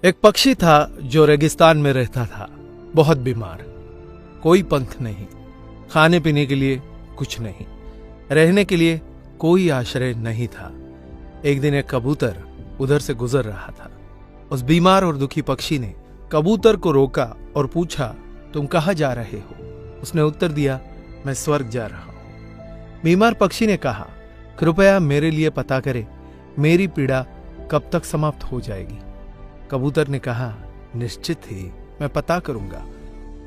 एक पक्षी था जो रेगिस्तान में रहता था, बहुत बीमार। कोई पंख नहीं, खाने पीने के लिए कुछ नहीं, रहने के लिए कोई आश्रय नहीं था। एक दिन एक कबूतर उधर से गुजर रहा था। उस बीमार और दुखी पक्षी ने कबूतर को रोका और पूछा, तुम कहाँ जा रहे हो? उसने उत्तर दिया, मैं स्वर्ग जा रहा हूं। बीमार पक्षी ने कहा, कृपया मेरे लिए पता करें, मेरी पीड़ा कब तक समाप्त हो जाएगी? कबूतर ने कहा, निश्चित ही मैं पता करूंगा।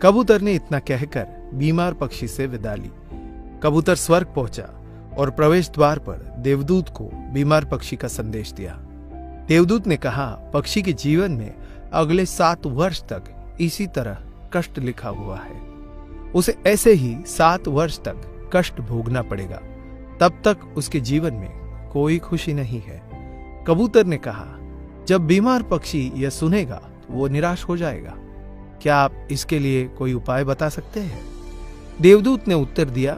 कबूतर ने इतना कहकर बीमार पक्षी से विदा ली। कबूतर स्वर्ग पहुंचा और प्रवेश द्वार पर देवदूत को बीमार पक्षी का संदेश दिया। देवदूत ने कहा, पक्षी के जीवन में अगले 7 वर्ष तक इसी तरह कष्ट लिखा हुआ है। उसे ऐसे ही 7 वर्ष तक कष्ट भोगना पड़ेगा, तब तक उसके जीवन में कोई खुशी नहीं है। कबूतर ने कहा, जब बीमार पक्षी यह सुनेगा तो वो निराश हो जाएगा। क्या आप इसके लिए कोई उपाय बता सकते हैं? देवदूत ने उत्तर दिया,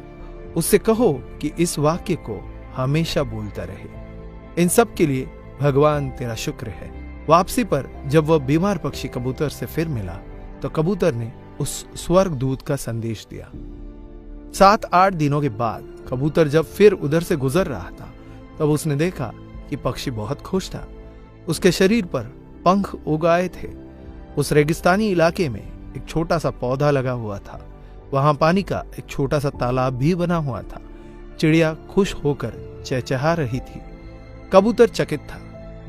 उससे कहो कि इस वाक्य को हमेशा बोलता रहे, इन सब के लिए भगवान तेरा शुक्र है। वापसी पर जब वह बीमार पक्षी कबूतर से फिर मिला तो कबूतर ने उस स्वर्गदूत का संदेश दिया। 7-8 दिनों के बाद कबूतर जब फिर उधर से गुजर रहा था तब उसने देखा कि पक्षी बहुत खुश था। उसके शरीर पर पंख उग आए थे। उस रेगिस्तानी इलाके में एक छोटा सा पौधा लगा हुआ था। वहां पानी का एक छोटा सा तालाब भी बना हुआ था। चिड़िया खुश होकर चहचहा रही थी। कबूतर चकित था।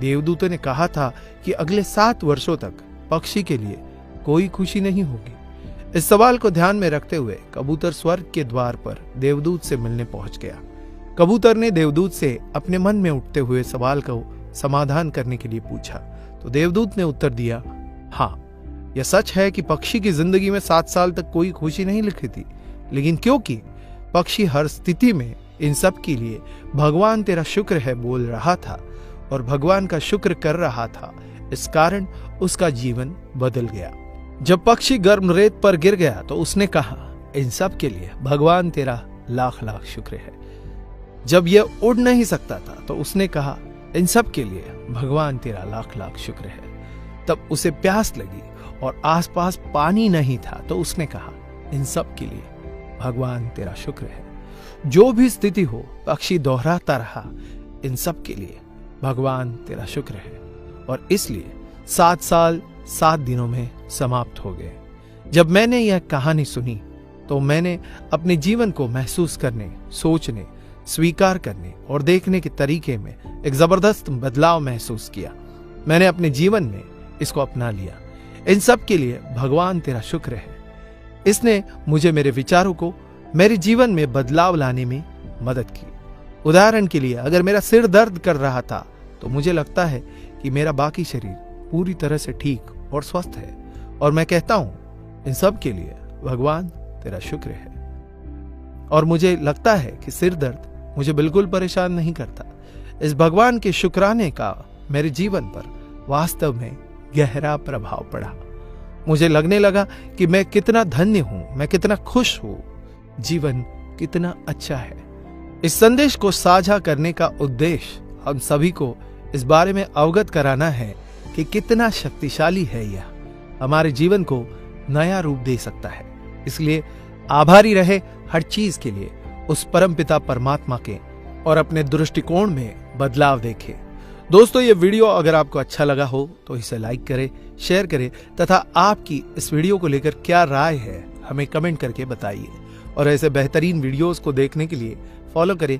देवदूत ने कहा था कि अगले 7 वर्षों तक पक्षी के लिए कोई खुशी नहीं होगी। इस सवाल को ध्यान में रखते हुए कबूतर स्वर्ग के द्वार पर देवदूत से मिलने पहुंच गया। कबूतर ने देवदूत से अपने मन में उठते हुए सवाल को समाधान करने के लिए पूछा तो देवदूत ने उत्तर दिया, हाँ, यह सच है कि पक्षी की जिंदगी में 7 साल तक कोई खुशी नहीं लिखी थी, लेकिन क्योंकि पक्षी हर स्थिति में इन सब के लिए भगवान तेरा शुक्र है बोल रहा था और भगवान का शुक्र कर रहा था, इस कारण उसका जीवन बदल गया। जब पक्षी गर्म रेत पर गिर गया तो उसने कहा, इन सब के लिए भगवान तेरा लाख लाख शुक्र है। जब यह उड़ नहीं सकता था तो उसने कहा, इन सब के लिए भगवान तेरा लाख लाख शुक्र है। तब उसे प्यास लगी और आसपास पानी नहीं था तो उसने कहा, इन सब के लिए भगवान तेरा शुक्र है। जो भी स्थिति हो, पक्षी दोहराता रहा, इन सब के लिए भगवान तेरा शुक्र है। और इसलिए 7 साल 7 दिनों में समाप्त हो गए। जब मैंने यह कहानी सुनी तो मैंने अपने जीवन को महसूस करने, सोचने, स्वीकार करने और देखने के तरीके में एक जबरदस्त बदलाव महसूस किया। मैंने अपने जीवन में इसको अपना लिया। इन सब के लिए भगवान तेरा शुक्र है। इसने मुझे मेरे विचारों को मेरे जीवन में बदलाव लाने में मदद की। उदाहरण के लिए, अगर मेरा सिर दर्द कर रहा था तो मुझे लगता है कि मेरा बाकी शरीर पूरी तरह से ठीक और स्वस्थ है और मैं कहता हूं, इन सब के लिए भगवान तेरा शुक्र है। और मुझे लगता है कि सिर दर्द मुझे बिल्कुल परेशान नहीं करता। इस भगवान के शुक्राने का मेरे जीवन पर वास्तव में गहरा प्रभाव पड़ा। मुझे लगने लगा कि मैं कितना धन्य हूं, मैं कितना खुश हूं, जीवन कितना अच्छा है। इस संदेश को साझा करने का उद्देश्य हम सभी को इस बारे में अवगत कराना है कि कितना शक्तिशाली है यह, हमारे जीवन को नया रूप दे सकता है। इसलिए आभारी रहे हर चीज के लिए, उस परमपिता परमात्मा के, और अपने दृष्टिकोण में बदलाव देखें। दोस्तों, ये वीडियो अगर आपको अच्छा लगा हो तो इसे लाइक करें, शेयर करें तथा आपकी इस वीडियो को लेकर क्या राय है हमें कमेंट करके बताइए। और ऐसे बेहतरीन वीडियोस को देखने के लिए फॉलो करें